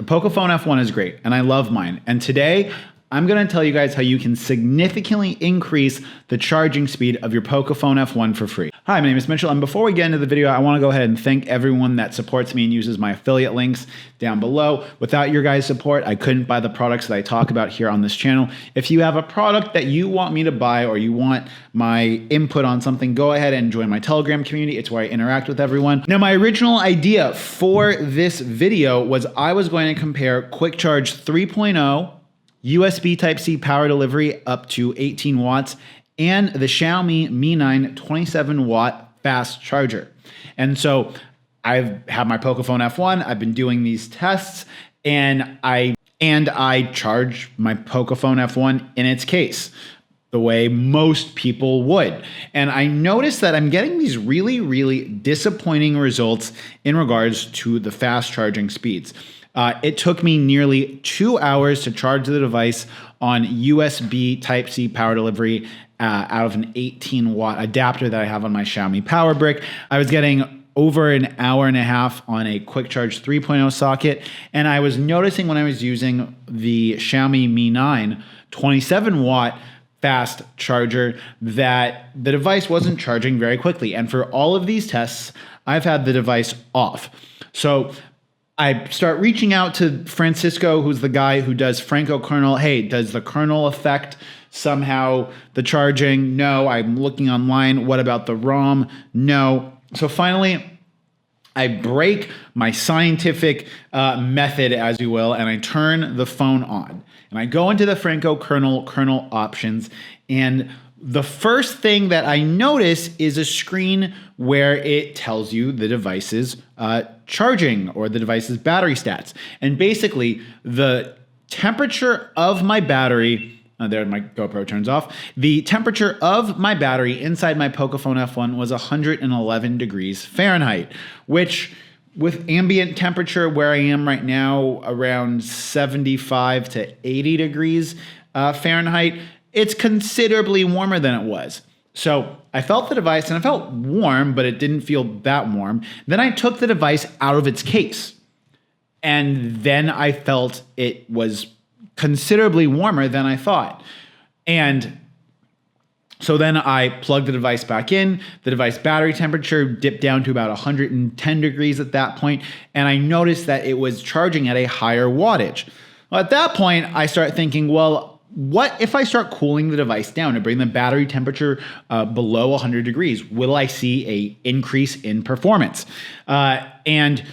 The Pocophone F1 is great, and I love mine. And today, I'm going to tell you guys how you can significantly increase the charging speed of your Pocophone F1 for free. Hi, my name is Mitchell, and before we get into the video, I want to go ahead and thank everyone that supports me and uses my affiliate links down below. Without your guys' support, I couldn't buy the products that I talk about here on this channel. If you have a product that you want me to buy or you want my input on something, go ahead and join my Telegram community. It's where I interact with everyone. Now, my original idea for this video was I was going to compare Quickcharge 3.0 USB Type-C power delivery up to 18 watts, and the Xiaomi Mi 9 27 watt fast charger. And so I've had my Pocophone F1, I've been doing these tests, and I charge my Pocophone F1 in its case, the way most people would. And I noticed that I'm getting these really disappointing results in regards to the fast charging speeds. It took me nearly 2 hours to charge the device on USB Type-C power delivery out of an 18 watt adapter that I have on my Xiaomi power brick. I was getting over an hour and a half on a Quickcharge 3.0 socket, and I was noticing when I was using the Xiaomi Mi 9 27 watt fast charger that the device wasn't charging very quickly. And for all of these tests, I've had the device off. So I start reaching out to Francisco, who's the guy who does Franco kernel. Hey, does the kernel affect somehow the charging? No. I'm looking online. What about the ROM? No. So finally, I break my scientific method, as you will, and I turn the phone on. And I go into the Franco kernel options, and the first thing that I notice is a screen where it tells you the device's charging or the device's battery stats. And basically, the temperature of my battery, there my GoPro turns off, the temperature of my battery inside my Pocophone F1 was 111 degrees Fahrenheit, which with ambient temperature where I am right now, around 75 to 80 degrees Fahrenheit, it's considerably warmer than it was. So I felt the device and it felt warm, but it didn't feel that warm. Then I took the device out of its case, and then I felt it was considerably warmer than I thought. And so then I plugged the device back in. The device battery temperature dipped down to about 110 degrees at that point, and I noticed that it was charging at a higher wattage. Well, at that point, I start thinking, well, what if I start cooling the device down and bring the battery temperature below 100 degrees? Will I see an increase in performance? And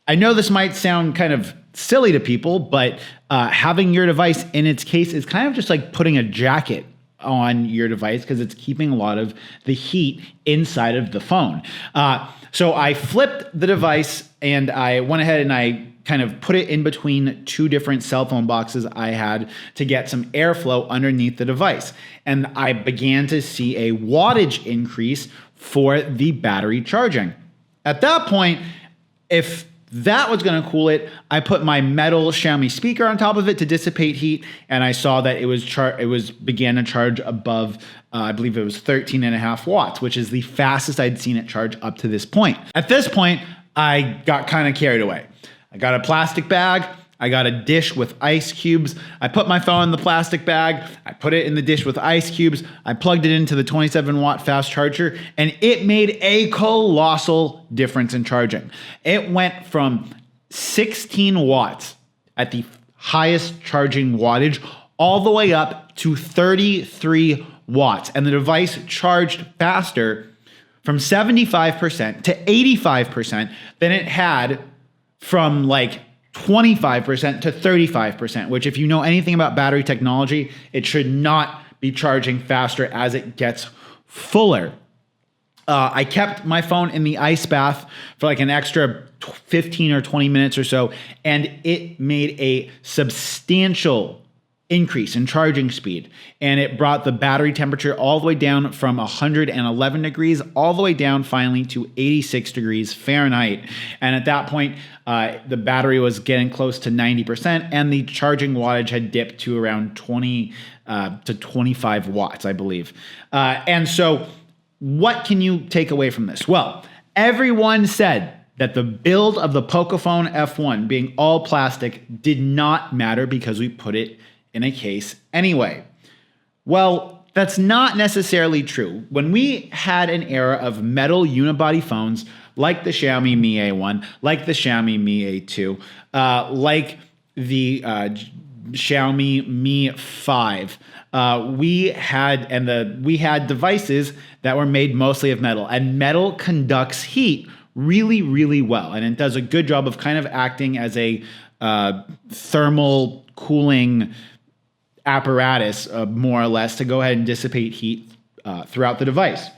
I know this might sound kind of silly to people, but having your device in its case is kind of just like putting a jacket on your device because it's keeping a lot of the heat inside of the phone. So I flipped the device and I went ahead and I kind of put it in between two different cell phone boxes I had to get some airflow underneath the device. And I began to see a wattage increase for the battery charging. At that point, if that was going to cool it, I put my metal Xiaomi speaker on top of it to dissipate heat, and I saw that it began to charge above, I believe it was 13.5 watts, which is the fastest I'd seen it charge up to this point. At this point, I got kind of carried away. I got a plastic bag, I got a dish with ice cubes. I put my phone in the plastic bag, I put it in the dish with ice cubes, I plugged it into the 27 watt fast charger, and it made a colossal difference in charging. It went from 16 watts at the highest charging wattage all the way up to 33 watts. And the device charged faster from 75% to 85% than it had from like 25% to 35%, which if you know anything about battery technology, it should not be charging faster as it gets fuller. I kept my phone in the ice bath for like an extra 15 or 20 minutes or so, and it made a substantial increase in charging speed, and it brought the battery temperature all the way down from 111 degrees all the way down finally to 86 degrees Fahrenheit. And at that point, the battery was getting close to 90%, and the charging wattage had dipped to around 20 to 25 watts, I believe. And so what can you take away from this? Well, everyone said that the build of the Pocophone F1 being all plastic did not matter because we put it in a case anyway. Well, that's not necessarily true. When we had an era of metal unibody phones like the Xiaomi Mi A1, like the Xiaomi Mi A2, like the Xiaomi Mi 5, we had devices that were made mostly of metal, and metal conducts heat really, really well, and it does a good job of kind of acting as a thermal cooling apparatus, more or less, to go ahead and dissipate heat throughout the device.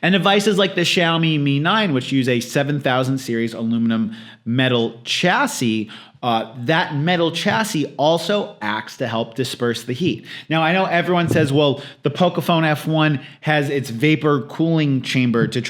And devices like the Xiaomi Mi 9, which use a 7000 series aluminum metal chassis, that metal chassis also acts to help disperse the heat. Now, I know everyone says, well, the Pocophone F1 has its vapor cooling chamber to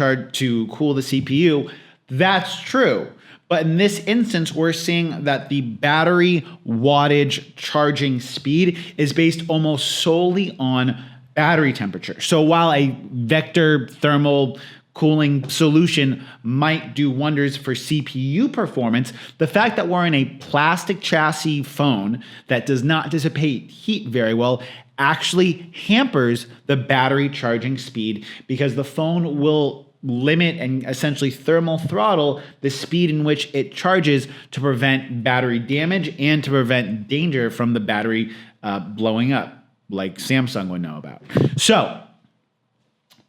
cool the CPU. That's true. But in this instance, we're seeing that the battery wattage charging speed is based almost solely on battery temperature. So while a vector thermal cooling solution might do wonders for CPU performance, the fact that we're in a plastic chassis phone that does not dissipate heat very well actually hampers the battery charging speed, because the phone will limit and essentially thermal throttle the speed in which it charges to prevent battery damage and to prevent danger from the battery blowing up, like Samsung would know about. So,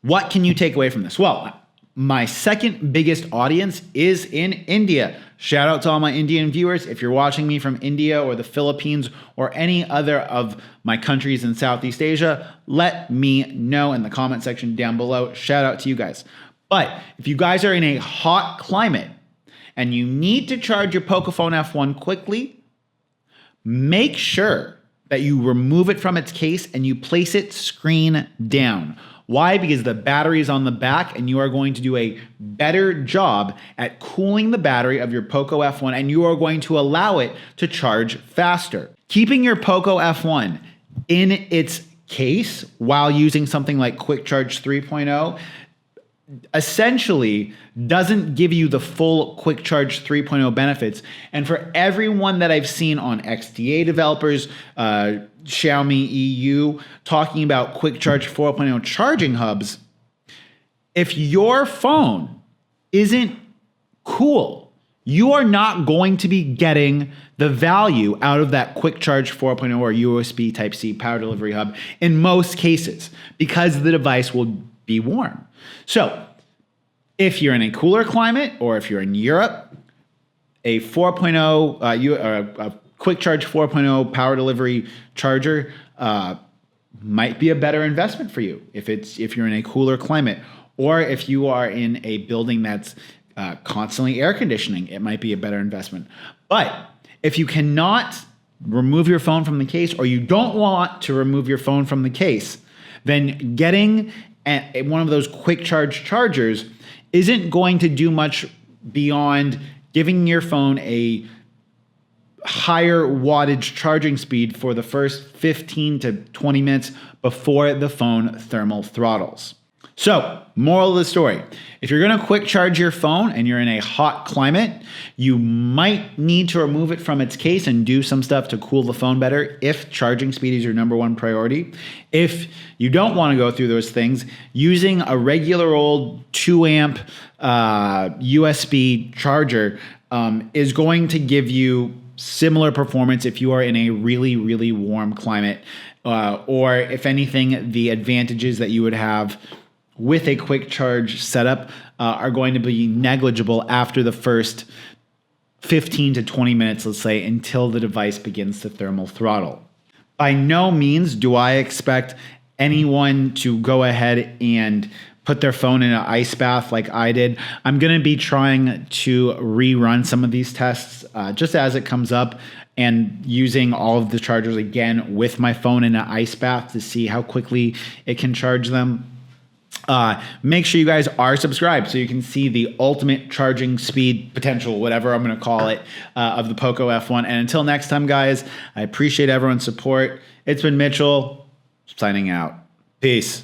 what can you take away from this? Well, my second biggest audience is in India. Shout out to all my Indian viewers. If you're watching me from India or the Philippines or any other of my countries in Southeast Asia, let me know in the comment section down below. Shout out to you guys. But if you guys are in a hot climate and you need to charge your Pocophone F1 quickly, make sure that you remove it from its case and you place it screen down. Why? Because the battery is on the back, and you are going to do a better job at cooling the battery of your Poco F1, and you are going to allow it to charge faster. Keeping your Poco F1 in its case while using something like Quickcharge 3.0 essentially doesn't give you the full Quickcharge 3.0 benefits. And for everyone that I've seen on XDA developers, Xiaomi EU, talking about Quickcharge 4.0 charging hubs, if your phone isn't cool, you are not going to be getting the value out of that Quickcharge 4.0 or USB Type-C power delivery hub in most cases, because the device will be warm. So if you're in a cooler climate, or if you're in Europe, a 4.0 a Quickcharge 4.0 power delivery charger might be a better investment for you if you're in a cooler climate, or if you are in a building that's constantly air conditioning, it might be a better investment. But if you cannot remove your phone from the case, or you don't want to remove your phone from the case, then getting one of those quick charge chargers isn't going to do much beyond giving your phone a higher wattage charging speed for the first 15 to 20 minutes before the phone thermal throttles. So, moral of the story, if you're going to quick charge your phone and you're in a hot climate, you might need to remove it from its case and do some stuff to cool the phone better if charging speed is your #1 priority. If you don't want to go through those things, using a regular old 2 amp USB charger is going to give you similar performance if you are in a really, really warm climate, or if anything, the advantages that you would have with a quick charge setup are going to be negligible after the first 15 to 20 minutes, let's say, until the device begins to thermal throttle. By no means do I expect anyone to go ahead and put their phone in an ice bath like I did. I'm going to be trying to rerun some of these tests just as it comes up, and using all of the chargers again with my phone in an ice bath to see how quickly it can charge them. Make sure you guys are subscribed so you can see the ultimate charging speed potential, whatever I'm going to call it, of the Poco F1. And until next time, guys, I appreciate everyone's support. It's been Mitchell signing out. Peace.